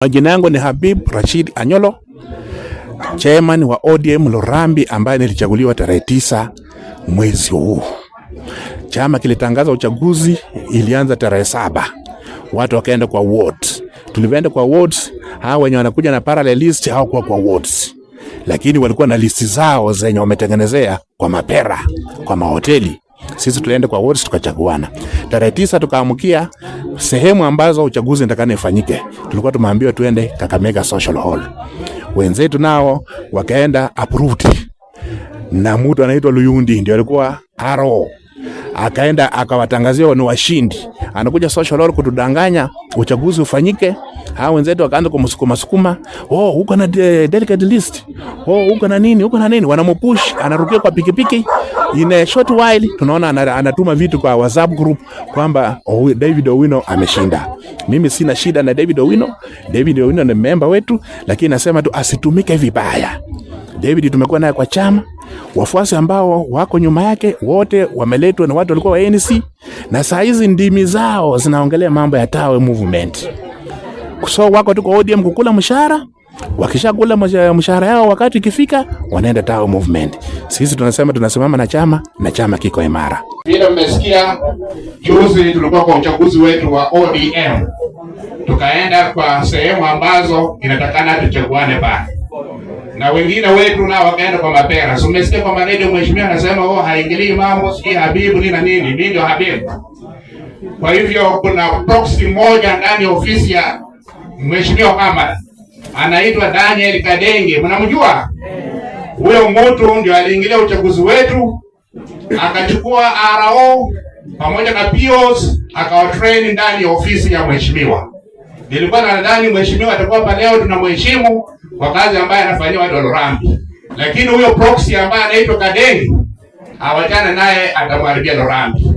Majina yangu ni Habib Rashid Anyolo, chairman wa ODM Lurambi ambaye nilichaguliwa tarehe 9 mwezi huu. Chama kilitangaza uchaguzi, ilianza tarehe 7. Watu wakaenda kwa wards. Tulivyoenda kwa wards, hao wenye wanakuja na parallel list hawakuwa kwa wards. Lakini walikuwa na listi zao zenye wametengenezea kwa mapera, kwa mahoteli. Sisi tulienda kwa wards tukachaguana. Tarehe 9 tukaamukia sehemu ambazo uchaguzi ndakane ifanyike. Tulikuwa tumeambiwa tuende Kakamega Social Hall. Wenzetu nao wakaenda approved. Na mtu anaitwa Luyundi ndio alikuwa haro. Akaenda akawatangazia ni washindi. Anakuja Social Hall kutudanganya uchaguzi ufanyike. Hao wenzetu wakaanza kumsukuma, huko na delegate list. Huko na nini, wanamupush, anarukia kwa pikipiki. In a short while tunaona anatuma vitu kwa WhatsApp group kwamba David Owino ameshinda. Mimi sina shida na David Owino. David Owino ni member wetu, lakini nasema tu asitumike vibaya. David tumekuwa naye kwa chama. Wafuasi ambao wako nyuma yake wote wameletwa na watu walikuwa wa ANC, na saa hizi ndimi zao zinaongelea mambo ya Tawe movement. So wako tuko ODM kukula mshahara, wakishakula mshahara yao wakati ikifika wanaenda Tawe movement. Sisi tunasema tunasimama na chama kiko imara. Vile mmesikia juzi tulikuwa kwa uchaguzi wetu wa ODM. Tukaenda kwa sehemu ambazo inatakana tuchaguane bado. Na wengine wetu nao wakaenda kwa mapera. So mmesikia kwa radio mheshimiwa anasema haingilii mambo si Habibu ni na nini, mimi ndio Habibu. Kwa hivyo kuna proxy moja ndani ya ofisi ya mheshimiwa Kamara anaitwa Daniel Kadenge, mnamjua? Huyo mtu ndio aliingilia uchaguzi wetu, akachukua RO pamoja na POs akawatrain ndani ya ofisi ya mheshimiwa. Nilikuwa nadhani mheshimiwa atakuwa hapa leo, tunamheshimu kwa kazi ambayo anafanyia watu wa Lurambi. Lakini huyo proxy ambaye anaitwa Kadenge hawajana naye atamharibia Lurambi.